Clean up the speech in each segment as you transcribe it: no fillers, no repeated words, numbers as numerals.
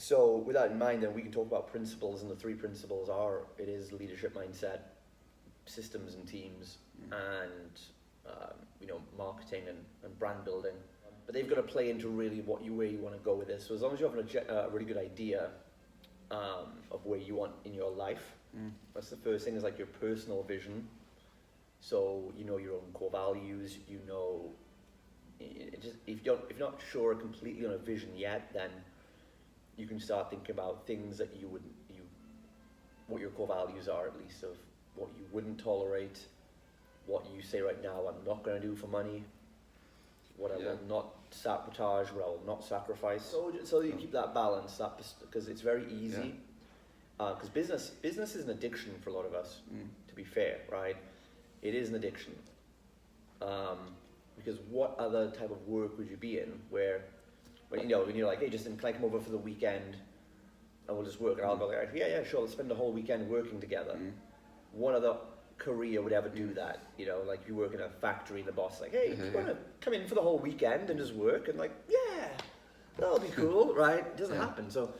So with that in mind, then we can talk about principles, and the three principles are: it is leadership mindset, systems and teams, and marketing and brand building. But they've got to play into really where you want to go with this. So as long as you have a really good idea of where you want in your life, that's the first thing, is like your personal vision. So you know your own core values. You know, if you're not sure completely on a vision yet, then you can start thinking about things that what your core values are, at least, of what you wouldn't tolerate, what you say right now, I'm not going to do for money, what I will not sabotage, what I will not sacrifice. So you keep that balance, because it's very easy. Because business is an addiction for a lot of us, to be fair, right? It is an addiction. Because what other type of work would you be in where when you're like, hey, Justin, can I come over for the weekend and we'll just work? And I'll go like, yeah, sure, let's spend the whole weekend working together. What other career would ever do that? Like you work in a factory and the boss is like, hey, do you want to come in for the whole weekend and just work? And like, yeah, that'll be cool, right? It doesn't happen. So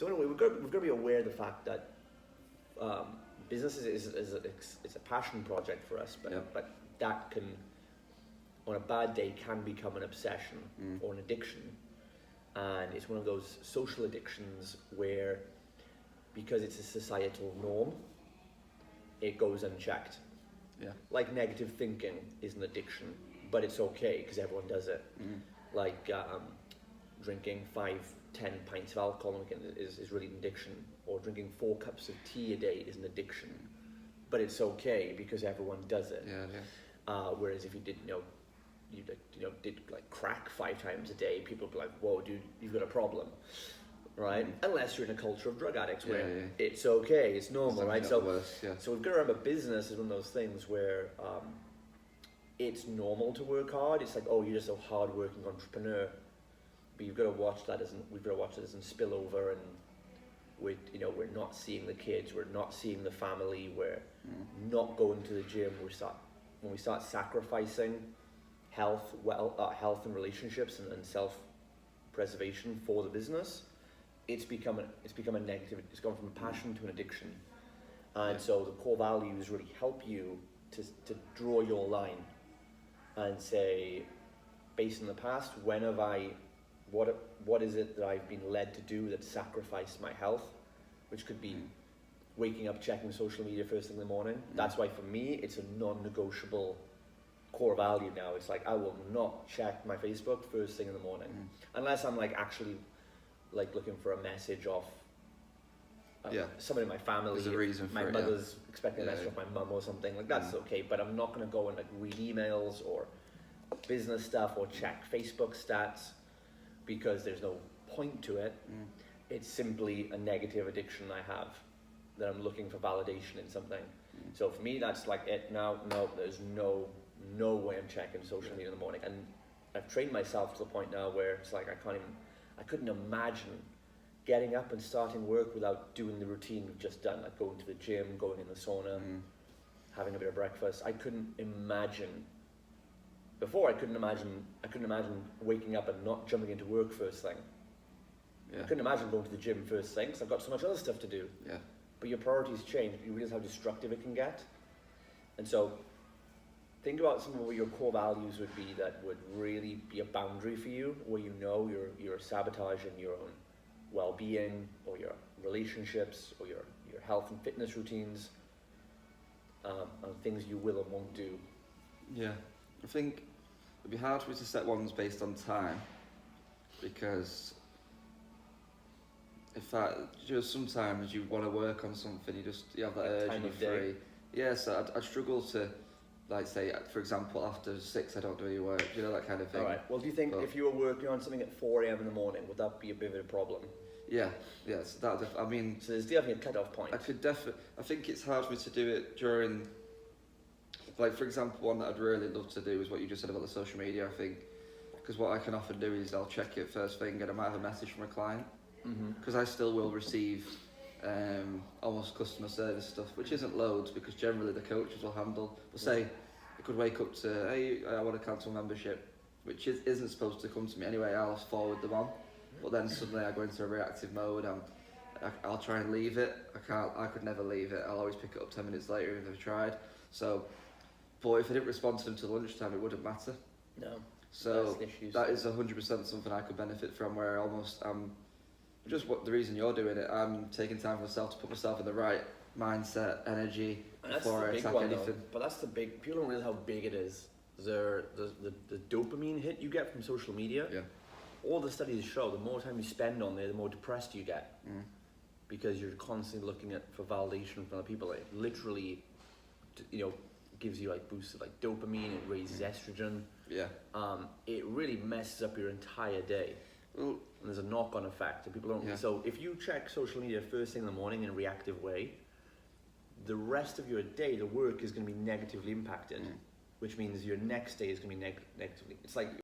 anyway, we've got to be aware of the fact that business it's a passion project for us, but that can, on a bad day, can become an obsession or an addiction. And it's one of those social addictions where, because it's a societal norm, it goes unchecked. Like negative thinking is an addiction, but it's okay because everyone does it. Like drinking 5-10 pints of alcohol is really an addiction, or drinking 4 cups of tea a day is an addiction, but it's okay because everyone does it. Whereas if you did did like crack 5 times a day, people would be like, whoa, dude, you've got a problem, right? Unless you're in a culture of drug addicts where it's okay, it's normal, right? So we've got to remember, business is one of those things where it's normal to work hard. It's like, oh, you're just a hard-working entrepreneur, but you've got to watch that we've got to watch that doesn't spill over, and we're not seeing the kids, we're not seeing the family, we're not going to the gym. When we start sacrificing health and relationships and self-preservation for the business, it's become a negative. It's gone from a passion to an addiction. And so the core values really help you to draw your line and say, based on the past, what is it that I've been led to do that sacrificed my health, which could be waking up, checking social media first thing in the morning. That's why for me it's a non-negotiable core value now. It's like, I will not check my Facebook first thing in the morning unless I'm like actually like looking for a message off somebody in my family. There's a reason for my mother's expecting a message off my mum or something, like that's okay, but I'm not going to go and like read emails or business stuff or check Facebook stats because there's no point to it. It's simply a negative addiction I have, that I'm looking for validation in something. So for me, that's like it now. No, there's no way I'm checking social media in the morning. And I've trained myself to the point now where it's like I couldn't imagine getting up and starting work without doing the routine we've just done, like going to the gym, going in the sauna, having a bit of breakfast. I couldn't imagine waking up and not jumping into work first thing. I couldn't imagine going to the gym first thing because I've got so much other stuff to do. But your priorities change. You realize how destructive it can get. And so think about some of what your core values would be that would really be a boundary for you, where you're sabotaging your own well-being or your relationships or your health and fitness routines, and things you will and won't do. I think it'd be hard for me to set ones based on time, because sometimes you want to work on something, you have that urge and you're free. So I'd struggle to, like, say, for example, after 6 I don't do any work, that kind of thing. Alright, well, do you think if you were working on something at 4 a.m. in the morning, would that be a bit of a problem? So there's definitely a cut-off point. I think it's hard for me to do it during, like, for example, one that I'd really love to do is what you just said about the social media, I think, because what I can often do is I'll check it first thing and I might have a message from a client, because I still will receive almost customer service stuff, which isn't loads because generally the coaches will handle, but say I could wake up to, hey, I want to cancel membership, which isn't supposed to come to me anyway, I'll forward them on. but then suddenly I go into a reactive mode. I'll try and leave it. I could never leave it. I'll always pick it up 10 minutes later if I've tried. So, but if I didn't respond to them till lunchtime, it wouldn't matter. No. So that is 100% something I could benefit from. Where almost just what the reason you're doing it. I'm taking time for myself to put myself in the right mindset, energy before I attack anything. But that's the big. People don't realize how big it is. The dopamine hit you get from social media. Yeah. All the studies show the more time you spend on there, the more depressed you get. Because you're constantly looking for validation from other people. It literally, gives you like boosts of like dopamine. It raises estrogen. Yeah. It really messes up your entire day. Well, and there's a knock-on effect, and people don't. Yeah. So if you check social media first thing in the morning in a reactive way, the rest of your day, the work is going to be negatively impacted, which means your next day is going to be negatively. It's like